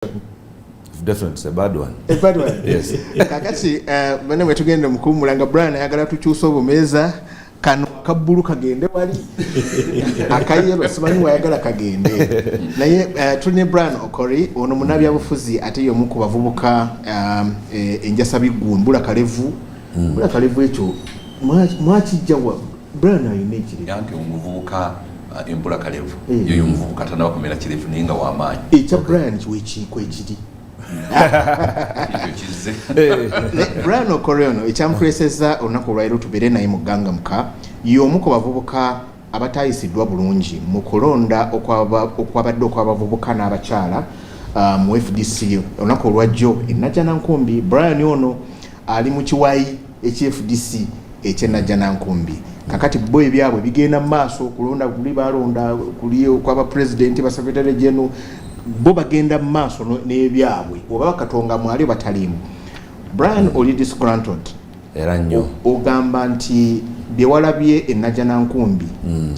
Definitely, it's a bad one. A bad one? Yes. Kakati, when we tugenda mukumulanga Brian ayagala tukyusa obumeza kano kabbulu kagende wali akayelo simanyi wayagala kagende naye tune Brian Okori ono munabyabufuzi ate yomu ku bavubuka enjasa bigumbula kalevu bula kalevu ekyo mwakijjawa Brian ayinekire yange omuvubuka embula kalevu yoyo omuvubuka tanaba kumera kirevu ninga w'amaanyi ekya Brian kiwekiiko ekiri Brian Okori ono ekyamukweseza olunaku olwaliro tubeere naye mu Gangamuka y'omu ku bavubuka abatayisiddwa bulungi mu kulonda okwabadde okw'abavubuka n'abakyala mu FDC olunaku olwajjo Najjanankumbi. Brian ono ali mu kiwayi eki-FDC ekye-Najjanankumbi. Kakati bo ebyabwe bigenda mu maaso okulonda kuli balonda kuli okwaba pulezidenti basecretary general bo bagenda mu maaso n'ebyabwe oba bakatonga mwali batalimu. Brian oli disgruntled era nnyo ogamba nti bye walabye Najjanankumbi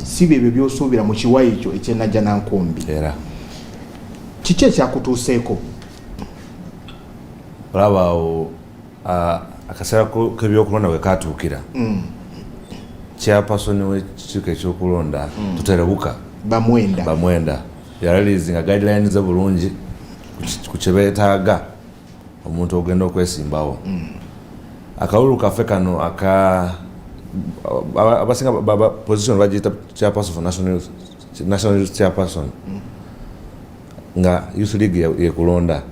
si bye by'osuubira mu kiwayi ekyo ekye-Najjanankumbi era kiki ekyakutuuseeko? olaba awo akaseera k'ebyokulonda bwe katuukira chairperson w'ekikiiko ekyokulonda tuterebuka bamwenda yaralizinga guidelines ze bulungi ku kye beetaaga omuntu ogenda okwesimbawo. Akawulu kaffe kano abasinga position bagiyita chairperson for national chairperson nga youth league yekulonda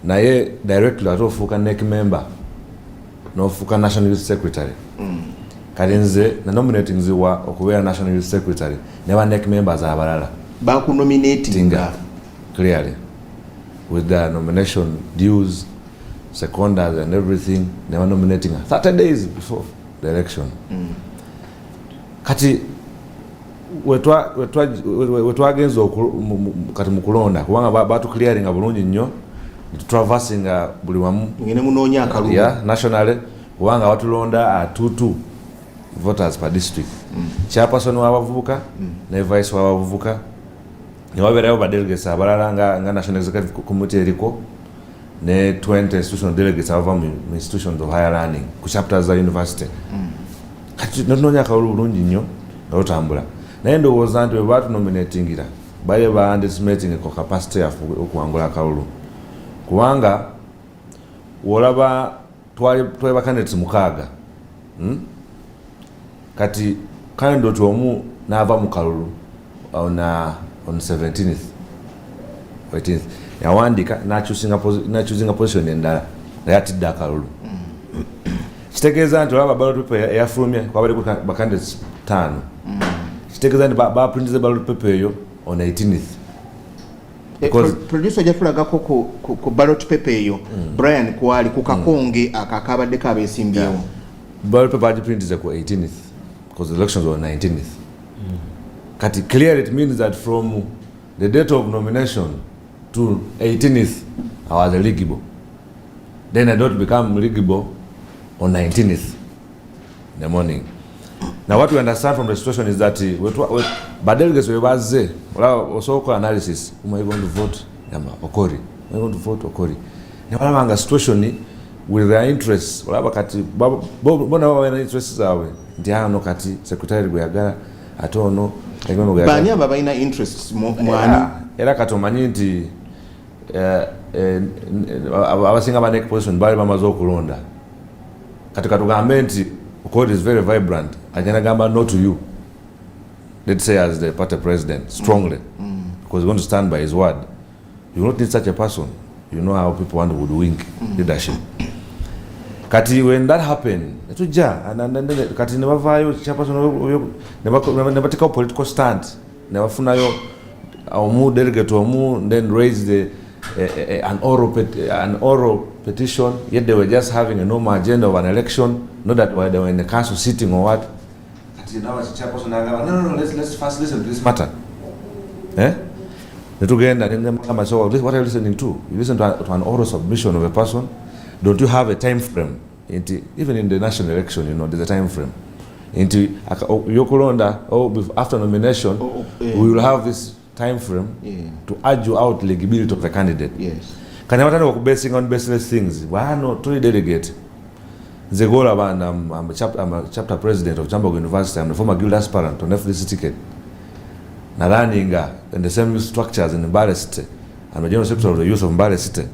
naye directly ate ofuuka NEC member n'ofuuka national youth secretary. Kati nze nanominating ziwa okubeera national youth secretary ne ba NEC members abalala bakunominatinga clearly with the nomination dues, seconders and everything. They were nominating her 30 days before the election. Kati wetwagenza kati mukulonda kubanga batu clearing bulungi nnyo traversing buli wamu ngene munonya akalulu nationally kubanga watulonda atutu voters per district. Chairperson w'abavubuka ne vice w'abavubuka ne wabeerayo badelegates abalala nga national executive committee eriko ne 20 institutional delegates abava mu institutions of higher learning ku chapters za university. Kati nononya akalulu bulungi nnyo nga lutambula naye ndowooza nti bwe batunominatingira baye ba-underestimating ko capacity yaffe okuwangula akalulu kubanga wolaba twali ba candidates mukaaga kati candidate omu n'ava mu kalulu on 17th yawandika n'akyusinga position endala naye atidde akalulu. Kitegeeza nti olaba ballot paper eyafulumye kwabaliko ba candidates 5. Kitegeeza nti baprintize ballot paper eyo on 18th. Producer jatulagako ku ballot paper eyo Brian kwali ku kakonge akakabadde kabeesimbyewo. Ballot paper agiprintize ku 18th because the elections were on 19th. Kati clearly it means that from the date of nomination to 18th I was eligible. Then I don't become eligible on 19th in the morning. Now what we understand from the situation is that but delegates we baze also analysis am I going to vote Okori, am I going to vote Okori. Now wala situation with their interests wala kati bona wana interests zawe ndiano kati secretary gwagala atono bani ababaina interests mwani era katomanyi nti abasinga ba NEC position bali bamaze okulonda kati katugambe nti Okori is very vibrant ajana gamba no to you, let's say as the party president strongly because he's going to stand by his word. You don't need such a person. You know how people want to woodwink leadership. Kati when that happened etuja and kati ne bavayo chairperson ne bateka political stand ne bafunayo omu delegate omu then raise an oral petition, yet they were just having a normal agenda of an election, not that they were in the council sitting or what. Now as a chairperson, no, let's first listen to this matter. What are you listening to? You listen to an oral submission of a person. Don't you have a time frame? Even in the national election, you know, there's a time frame. After nomination, we will have this time frame to argue out legibility of the candidate. Yes. Can you imagine basing on baseless things? Why not to delegate? Zegola, I'm a chapter president of Jamboree University. I'm the former guild aspirant on FDC ticket. Naranninga and the same structures in Mbale City. I'm a general secretary of the youth of Mbale City.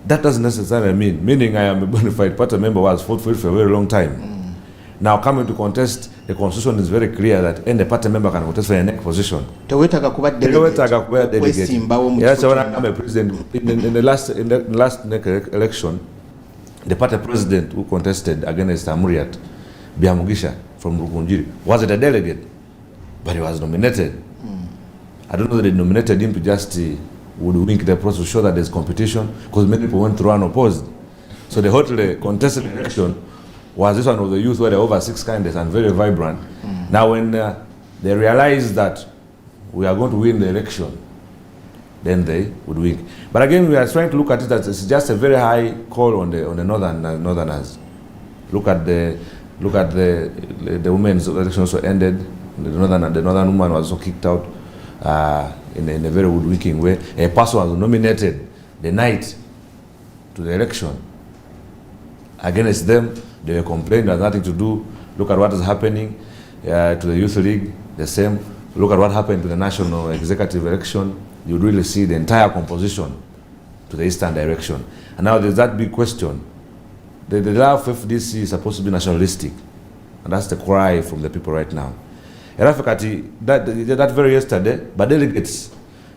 That doesn't necessarily meaning I am a bona fide party member who has fought for it for a very long time. Now coming to contest, the constitution is very clear that any party member can contest for a next position. Tewetaga kuba delegate. Yes, when I'm a president in the last election, the party president who contested against Amuriat, Biamugisha from Rukunjiri, wasn't a delegate, but he was nominated. I don't know that they nominated him to just would wink the process to show that there's competition, because many people went through unopposed. So the hotly contested election was this one of the youth where there were over 6 candidates and very vibrant. Now when they realized that we are going to win the election, then they would win. But again, we are trying to look at it as it's just a very high call on the northerners. Look at the women's election also ended. The northern woman was also kicked out in a very woodwinking way. A person was nominated the night to the election. Against them, they were complaining, there's nothing to do. Look at what is happening to the Youth League, the same. Look at what happened to the national executive election. You really see the entire composition to the eastern direction. And now there's that big question. The love of FDC is supposed to be nationalistic. And that's the cry from the people right now. That very yesterday, but delegates,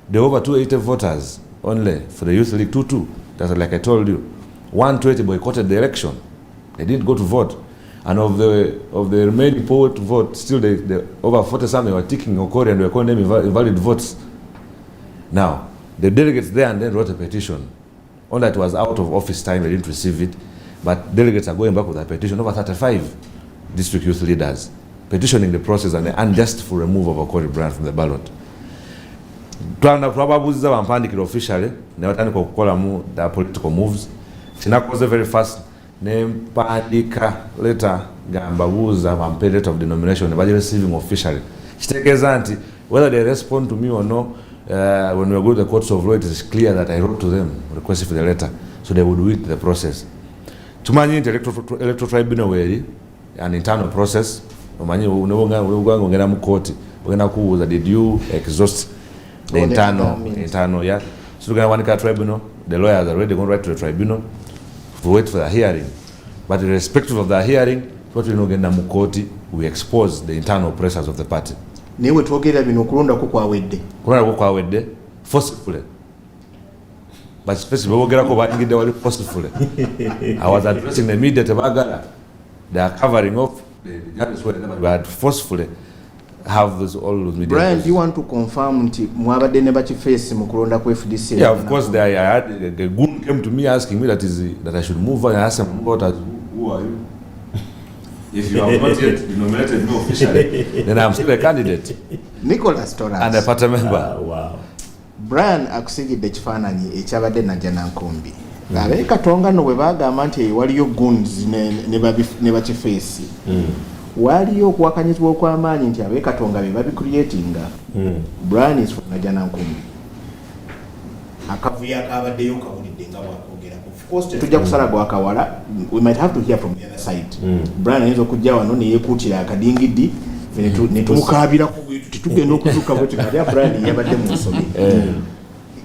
there were over 280 voters only for the Youth League 2-2. That's like I told you. 120 boycotted the election. They didn't go to vote. And of the remaining poll to vote, still the over 40 something were ticking Okori and were calling them invalid votes. Now, the delegates there and then wrote a petition. Only that it was out of office time, they didn't receive it. But delegates are going back with a petition, over 35 district youth leaders, petitioning the process and the unjustful removal of Okori brand from the ballot. Twababuziza bampandikira officially, ne batandika okukolamu the political moves. Kinakoze very fast. Nempandika letter gamba buuza bampe letter of denomination by receiving officially. Kitegeeza nti whether they respond to me or no, when we go to the courts of law, it is clear that I wrote to them requesting for the letter, so they would wait the process. Tumanyi nti electoral tribunal weri an internal process. Umanyi unongera mu court ogenda kubuuza did you exhaust the internal yeah. So we're going to tribunal. The lawyers are already going to write to the tribunal. We wait for the hearing, but irrespective of the hearing, what we know genda mu court, we expose the internal pressures of the party. Newe twogera bino kulonda ko kwawedde forcefully, but especially bogera ko bagide wali forcefully. I was addressing the media tebagala, they are covering off the journalists but forcefully have this all those media. Brian, do you want to confirm nti mwabadde ne bachiface mu kulonda ku FDC? Yeah, of course. I had a goon came to me asking me that I should move on. I asked him, who are you? If you have not yet nominated me officially, then I'm still a candidate. Nicholas Torres. And a party member. Wow. Brian akusigidde ekifaananyi ekyabadde najja nankumbi. Abe katongano bwe bagamba nti waliyo goons ne bachiface. Waliyo okuwakanyizibwa okw'amaanyi nti ab'ekatonga be babicreatinga. Brian is from Najanankumbi. Akavuyo akabaddeyo kawulidde nga bwakogerako. Of course tetujja kusala gwakawala, we might have to hear from the other side. Brian ayinza okujja wano ne yeekuutira akadingidi ne tumukaabirako titugenda okuzuuka bwe tukalya Brian yabadde mu nsobi.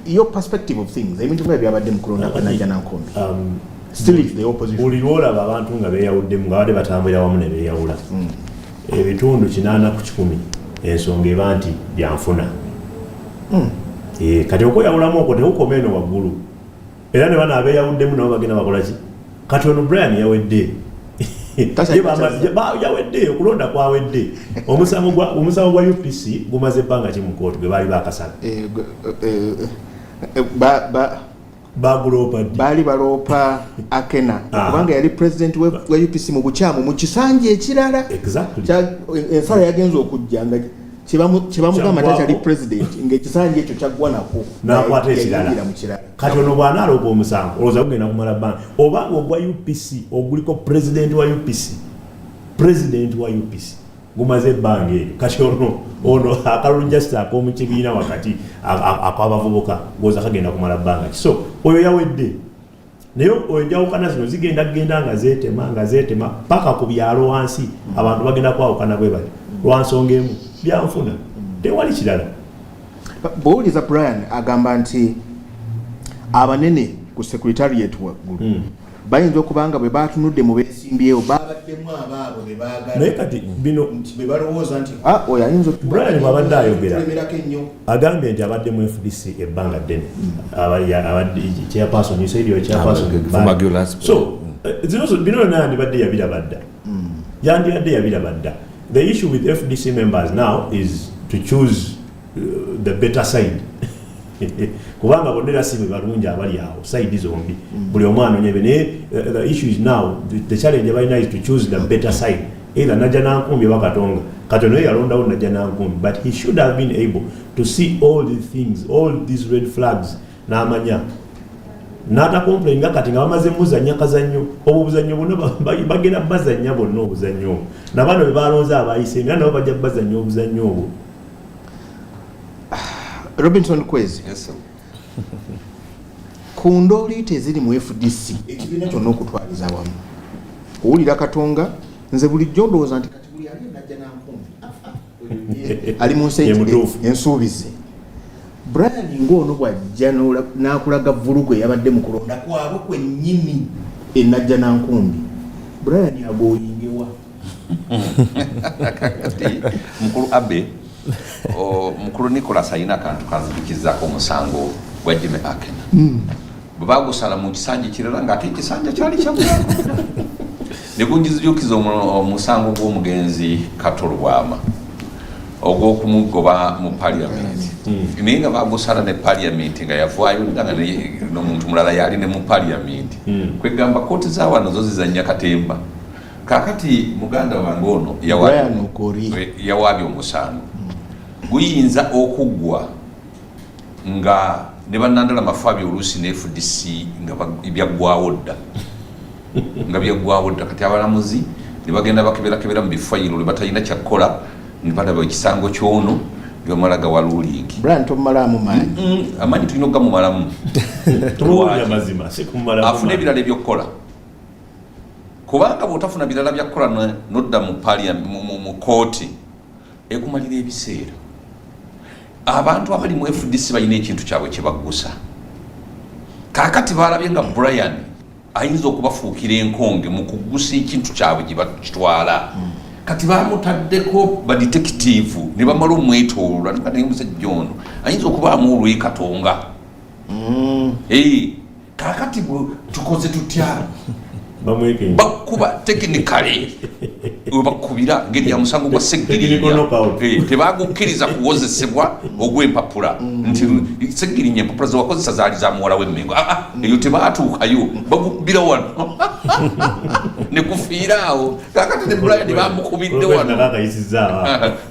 Your perspective of things, ebintu nga byabadde mu kulonda kwa Najanankumbi. Still is the opposition. Buli lwola abantu nga beeyawuddemu nga badde batambulira wamu ne beeyawula. Ebitundu 8 ku 10 ensonga eba nti byanfuna. Kati okweyawulamu okwo tekukoma eno waggulu. Era ne bano abeeyawuddemu nabo bagenda bakola ki? Kati ono Brian yawedde. Yawedde, okulonda kwawedde. Omusango gwa UPC gumaze ebbanga ki mu kkooti gwe baali bakasala. Bali baloopa Akena kubanga yali president wa UPC mu bukyamu mu kisanje ekirala. Ensala yagenza okujja nga kyebamugamba takyali president ng'ekisanje ekyo kyaggwa nako n'akwata ekirala. Kati ono bw'anaaloopa omusango olowooza kugenda kumala bbanga obanga ogwa UPC oguliko president wa UPC gumaze ebbanga eryo kati ono akalulu just ak'omu kibiina wakati ak'abavubuka ng'oza kagenda kumala bbanga ki so oyo yawedde naye enjawukana zino zigenda nga zeetema paka ku byalo wansi abantu bagenda kwawukana bwe bali lwa nsonga emu byanfuna tewali kirala. Bw'owuliza Brian agamba nti abanene ku secretariat waggulu bayinza okubanga bwe batunudde mu beesimbyewo babaddemu abaabo be baagala naye kati bino be balowooza nti oyo ayinza Brian bw'abadde ayogera agambye nti abadde mu FDC ebbanga ddene abadde chairperson you said your chairperson so bino byonna yandibadde yabirabadda the issue with FDC members now is to choose the better side kubanga bonna si balungi abali awo side zombi buli omwana onyebe naye the issue is now the challenge abalina is to choose the better side either Najja Nankumbi oba Katonda yalondawo Najja Nankumbi but he should have been able to see all these things all these red flags n'amanya n'ata complain nga kati nga bamaze muzannya kazannyo obwo obuzannyo bonna bagenda bazannya bonna obuzannyo obwo nabano be balonze abayise nga nabo bajja bazannya obuzannyo obwo. Robinson Kwezi. Yes, sir. Ku ndooliite eziri mu FDC ekibiina kyonna okutwaliza wamu owulira Katonga nze bulijjo ndowooza nti kati buli ali Najja Nankumbi ali mu nsi ensuubize Brian ng'ono bw'ajja n'akulaga vulugu eyabadde mu kulonda kwabwe kwennyini Najja Nankumbi Brian agooyingewa kati mukulu Abe mukulu Nicholas ayina akantu kanzikizaako omusango gwa Jimmy Akena bwe bagusala mu kisanja kirala ng'ate ekisanja kyali kyabulako ne gunjizukiza omusango gw'omugenzi Katolwama ogw'okumugoba mu parliament naye nga bagusala ne parliament nga yavaayo nga n'omuntu mulala yali ne mu parliament kwegamba kooti za wano zo zizannya katemba kakati muganda wange ono yawaabye omusango guyinza okuggwa nga ne bannandala Mafabi oluusi ne FDC nga byaggwawo dda kati abalamuzi ne bagenda bakeberakebera mu bifayiro ne batalina kyakukola ne balaba ekisango ky'ono gyomala gawaluulingi Brian tomumalamu maanyi amaanyi tulina okugamumalamu afuna ebirala ebyokukola kubanga bw'otafuna birala byakukola nodda mu kooti ekumalira ebiseera abantu abali mu FDC balina ekintu kyabwe kyebagusa kakati balabye nga Brian ayinza okubafuukira enkonge mu kugusa ekintu kyabwe gye bakitwala kati bamutaddeko badetective ne bamala omwetoolwa naye musajja ono ayinza okubaamu olw'Ekatonga kakati tukoze tutya bakuba technically bakubira ngeri ya musango gwa segirinya tebagukkiriza kuwozesebwa ogw'empapula nti segirinya empapula zewakozesa zaali za muwala w'emmengo eyo tebaatuukayo bagubira wano ne kufiiraawo kakati ne Brian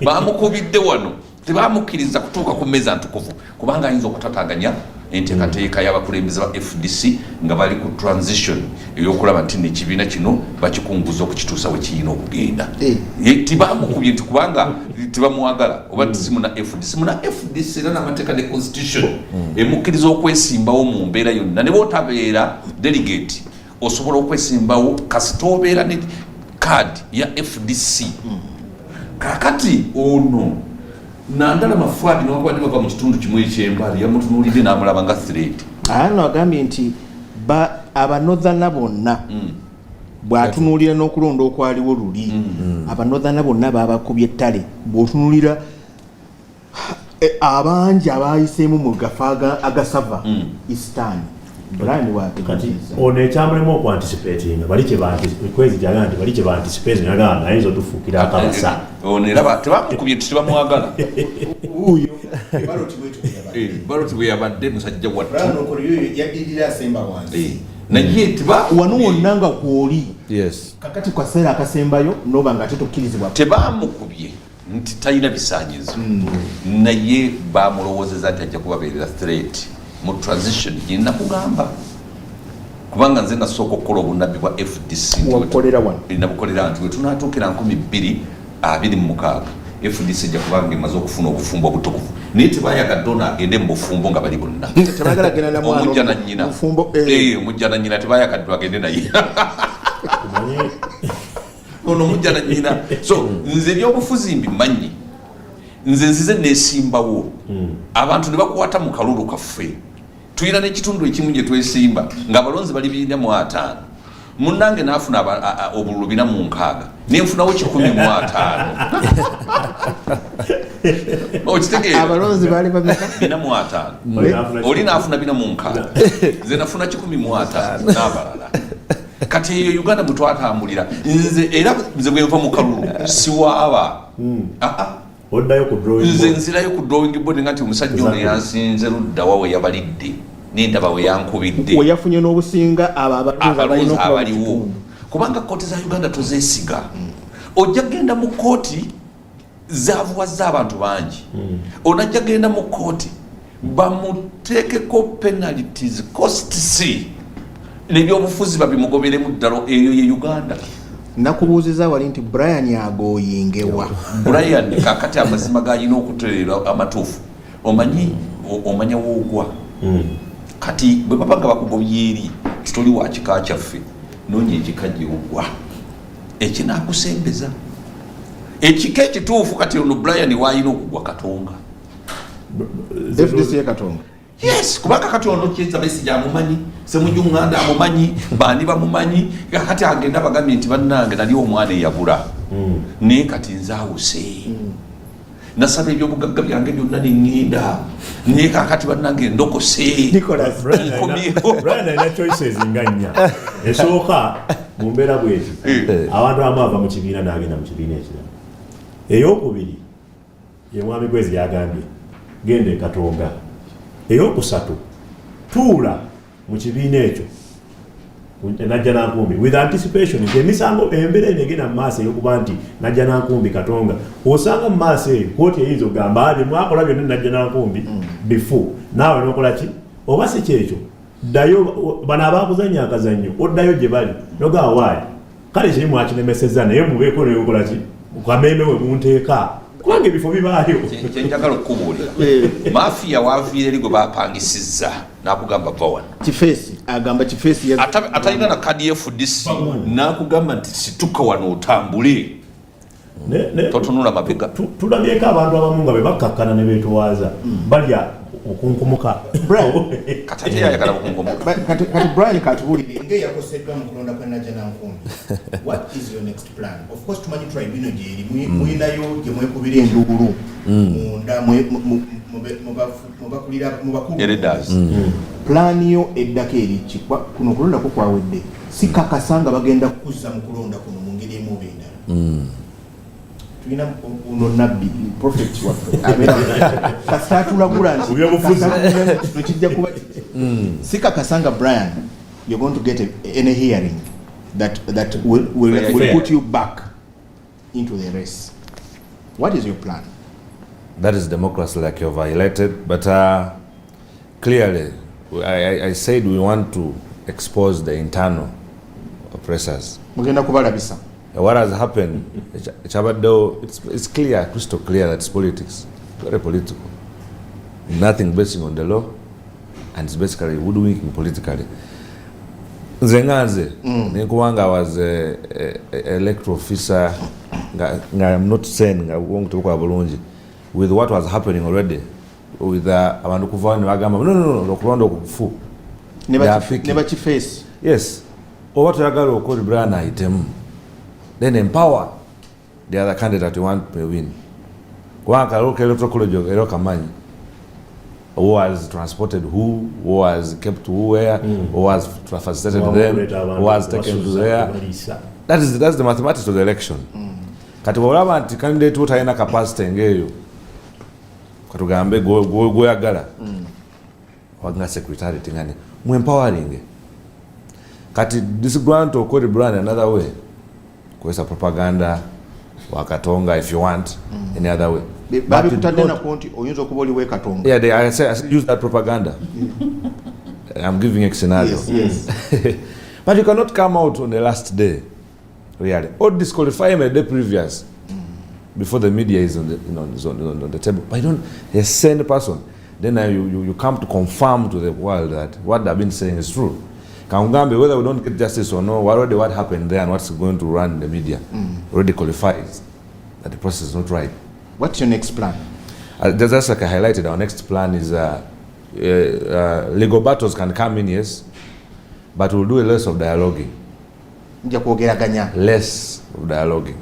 bamukubidde wano tebamukkiriza kutuuka ku mmeeza ntukuvu kubanga ayinza okutataganya enteekateeka y'abakulembeze ba FDC nga bali ku transition ey'okulaba nti n'ekibiina kino bakikunguza okukituusa we kiyina okugenda tibamukubye nti kubanga tibamwagala oba simuna FDC era n'amateeka ne constitution emukkiriza okwesimbawo mu mbeera yonna ne bootabeera delegate osobola okwesimbawo kasita obeera ne kaadi ya FDC kakati ono nandala Mafabi n'obadde bava mu kitundu kimu eky'embali yamutunuulidde n'amulaba nga threat ano agambye nti abanodhana bonna bw'atunuulira n'okulonda okwaliwo luli abanodhana bonna babakubye ettale bw'otunuulira abangi abayiseemu mu gafa agasava Eastern Brian kati ono ekyamulemu okwanticipate bali kye Kwezi jaga nti bali kye banticipate nagamba ayinza otufuukira akabasa ono era tebamukubye nti tebamwagala uyo baloti bwe yabadde musajja wattu Brian okoliyo yadirira asemba wansi naye wano wonna nga kwoli kakati kwa kaseera akasembayo noba nga tetokkirizibwa tebamukubye nti talina bisaanyizo naye bamulowoozeza nti ajja kubabeerera threat mu transition gyenna kugamba kubanga nze nasooka okukola obunabbi bwa FDC wakolera wano nabukolera nti we tunaatuukira 2000 26 FDC ja kubanga imaze okufuna obufumbo obutukuvu naye tebayagadde ono agende mu bufumbo nga bali bonna omujja na nnyina omujja na nnyina tebayagadde agende naye ono omujja na nnyina so nze ebyobufuzi mbimanyi nze nzize nesimbawo abantu ne bakwata mu kalulu kaffe tuyina n'ekitundu ekimu gye twesimba ng'abalonzi bali 405 munnange naafuna obululu 406 nenfunawo 105 okitegeera abalonzi baali bameka 405 oli naafuna 406 nze nafuna 105 n'abalala kati eyo Uganda bwe twatambulira nze era nze bwe nva mu kalulu siwaaba oddayo ku drawing board nze nzirayo ku drawing board ngati omusajja ono yansinze ludda wawe yabalidde n'endaba we yankubidde we yafunye n'obusinga abalonzi abaliwo kubanga kooti za Uganda tozeesiga ojja genda mu kooti zaavuwazza abantu bangi onajja genda mu kooti bamuteekeko penalties costs n'ebyobufuzi babimugoberemu ddalo eyo ye Uganda. Nakubuuziza wali nti Brian agoyingewa Brian kakati amazima gayina okutereera amatuufu omanya woogwa kati bwe babanga bakugobye eri titoli wa kika kyaffe noonya ekika gyewogwa ekinaakusembeza ekika ekituufu kati ono Brian waayina okugwa Katonga FDC Katonga. Yes, kubanga kati ono kyeza besi ya mumanyi semujunganda amumanyi bandi bamumanyi kati agenda bagambye nti bannange nali omwana eyabula ne kati nzaawuse nasaba ebyobugagga byange byonna neŋŋenda naye kakati bannange ndokose Brian alina choices nga nnya esooka mu mbeera bweti abantu amaava mu kibiina n'agenda mu kibiina ekirala ey'okubiri ye mwami Gwezi yagambye genda e Katonga eyokusatu tuula mu kibiina ekyo najja nankumbi with anticipation emisango embeera enegenda mu maaso eyokuba nti najja nankumbi Katonga osanga mu maaso eyo kooti eyinza okugamba ati mwakola byonna najja nankumbi before naawe nokola ki oba si kyekyo ddayo bano abakuzanya akazannyo oddayo gye bali nogamba waali kale kiri mwakinemeseza naye mubeeko neyokola ki mukameme we munteeka kubanga ebifo bibaayo kyenjagala okubuulira mafiya waaviire eri gwe bapangisizza n'akugamba bawano Kifeesi agamba Kifeesi atalina na kadi ya FDC n'akugamba nti situka wano otambule totunula mabega tulabyeko abantu abamu nga be bakkakkana ne beetowaaza balya okunkumuka kati yayagala okunkumuka kati Brian katubulire ngeyakoseddwa mu kulonda kwa Najja Nankumbi. What is your next plan? Of course tumanyi tribunal gyeri muyinayo gye mwekubira enduulu munda mubakulira mubakulu plan yo eddako eriki kuno kulonda ko kwawedde si kakasanga bagenda kukuzza mu kulonda kuno mu ngeri emu oba endala tulina uno nabbi prophet waffe kasatulagula nti kijja kuba si kakasanga Brian you're going to get any hearing that will put you back into the race. What is your plan? That is democracy, like you're violated. But clearly, I said we want to expose the internal oppressors. What has happened, Chabado, it's clear, crystal clear that it's politics, very political. Nothing basing on the law, and it's basically woodwinking politically. Nzengaze, Nkuwanga was an electoral officer, I'm not saying I'm going to talk about with what was happening already, with abantu kuva ne bagamba no lokulonda okufu never Kifeesi. Yes, oba toyagala okoli Brian ayitemu, then empower the other candidate you want to win. Kubanga electoral college era kamanyi who was transported who was kept where, who was facilitated them, who was taken to there. That's the mathematics of the election. Kati olaba nti candidate utalina capacity ngeyo katugambe goyagala wanga secretary tingani mu empowering kati this grant or code brand another way kwesa propaganda wakatonga if you want any other way babi kutadena konti oyinza kuboli we Katonga. Yeah, I use that propaganda. I'm giving a scenario. Yes. But you cannot come out on the last day really or disqualify him a day previous before the media is on the, is on the table. But you don't, a sane person, then you come to confirm to the world that what they've been saying is true. Kangambe, whether we don't get justice or no, already what happened there and what's going to run the media already qualifies that the process is not right. What's your next plan? That's like I highlighted. Our next plan is legal battles can come in, yes, but we'll do a less of dialoguing. Less of dialoguing.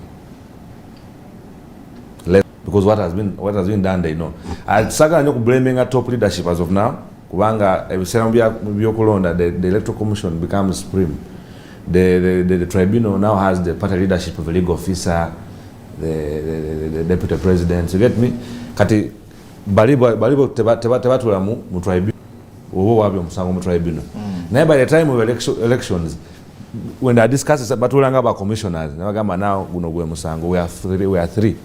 Less, because what has been done, they know. I'm not blaming a top leadership as of now. Kubanga, the electoral commission becomes supreme. The tribunal now has the party leadership of a legal officer, the deputy president. You get me? Kati balibo tebatula mu tribunal. Owo wabyo musango mu tribunal. Now by the time of elections, when they discuss it, batulanga about commissioners, nabagamba now guno gwe musango, we are 3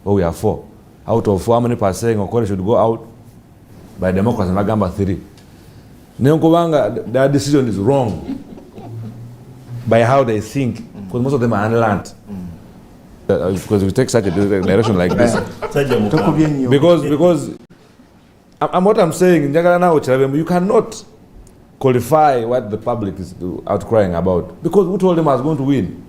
or we are 4. Out of 4, how many percent Okore should go out? By democracy, nabagamba 3. Nenkubanga, their decision is wrong by how they think, because most of them are unlearned. Because we take such a direction like this. Because what I'm saying, you cannot qualify what the public is outcrying about, because who told them I was going to win?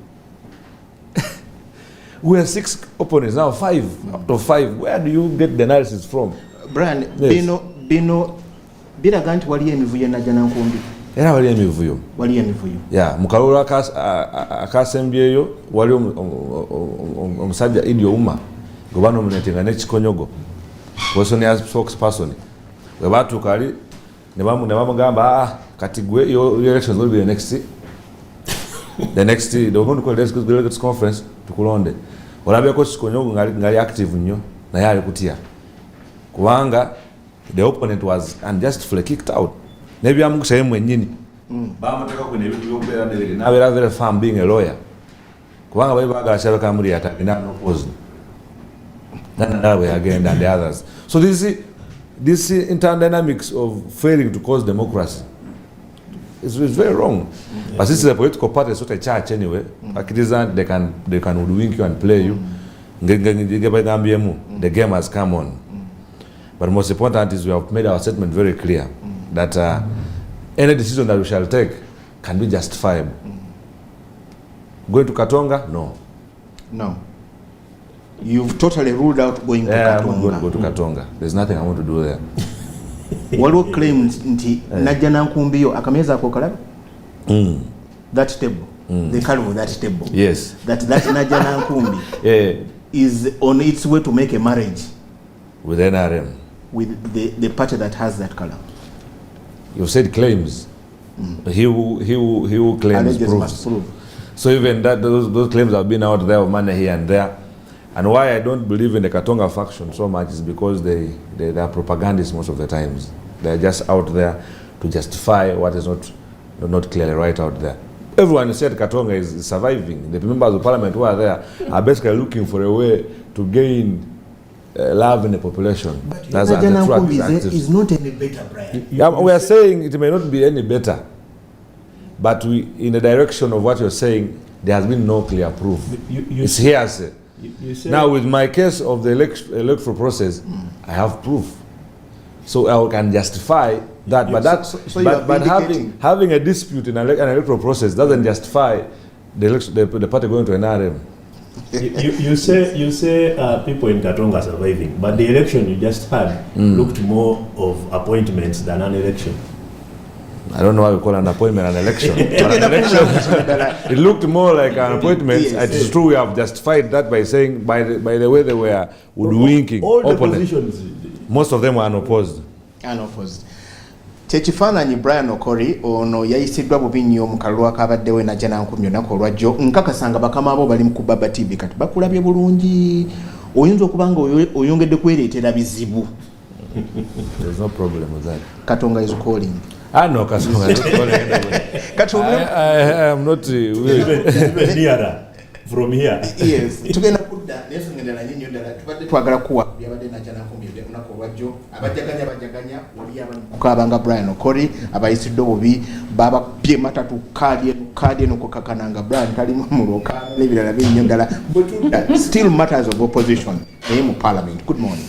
We have 6 opponents now, 5 out of 5. Where do you get the analysis from? Brian, yes. Bino biraga nti waliyo emivuyo najja nankumbi. Era waliyo emivuyo. Waliyo emivuyo. Yeah, mu kalulu akasembyeyo waliyo omusajja Idio Uma gwe banominatinga n'ekikonyogo Bosnia spokesperson. We batuuka ali ne bamugamba kati gwe your elections will be the next they were going to call the delegates conference tukulonde. Olabyeko kikonyogo ngali active nnyo naye ali kutya. Kubanga the opponent was unjustly kicked out. Maybe I'm saying when you nabeera very firm being a lawyer. Kubanga bali bagala Shabaka muri attack in no pose. Then that way again and the others. So this internal dynamics of failing to cause democracy is very wrong. But this is a political party, it's not a church anyway. Like it isn't, they can hoodwink you and play you. The game has come on. But most important is we have made our statement very clear that any decision that we shall take can be justifiable. Going to Katonga? No. No. You've totally ruled out going to Katonga. I'm not going to go to Katonga. There's nothing I want to do there. Waliwo claims nti najja nankumbiyo akameza ako kalaba? That table. The color of that table. Yes. That najja nankumbi is on its way to make a marriage with NRM. With the party that has that color. You said claims. He who claims proves. So even that those claims have been out there of money here and there. And why I don't believe in the Katonga faction so much is because they are propagandists most of the times. They're just out there to justify what is not clearly right out there. Everyone said Katonga is surviving. The members of parliament who are there are basically looking for a way to gain love in the population. But that's is not any better, Brian. We are saying it may not be any better, but in the direction of what you're saying, there has been no clear proof. It's hearsay. Now, with my case of the electoral process, I have proof, so I can justify that. But having a dispute in an electoral process doesn't justify the party going to an RM. You say people in Katonga are surviving, but the election you just had looked more of appointments than an election. I don't know why we call an appointment an election. It looked more like an appointment. Yes, it's true, we have justified that by saying by the way they were woodwinking opponents. Most of them were unopposed. Kyekifaananyi Brian Okori ono yayisiddwa bubi nnyo mu kalulu akabaddewo najja nankumbi olunaku olwajjo nkakasanga bakama abo bali mu kubaba TV kati bakulabye bulungi oyinza okubanga oyongedde kwereetera bizibu. There's no problem with that. Katonga is calling. No, Katonga is calling. I am not even nearer from here. Yes. Tugenda kudda endala nyinyo endala tubadde twagala kuwa byabadde najana nkumbye unako lwajjo abajaganya wali abakukabanga Brian Okori abayisidde obubi baba pye matatu kadi eno kukakananga Brian talimu muloka n'ebirala byinyo endala butunda still matters of opposition mu parliament. Good morning.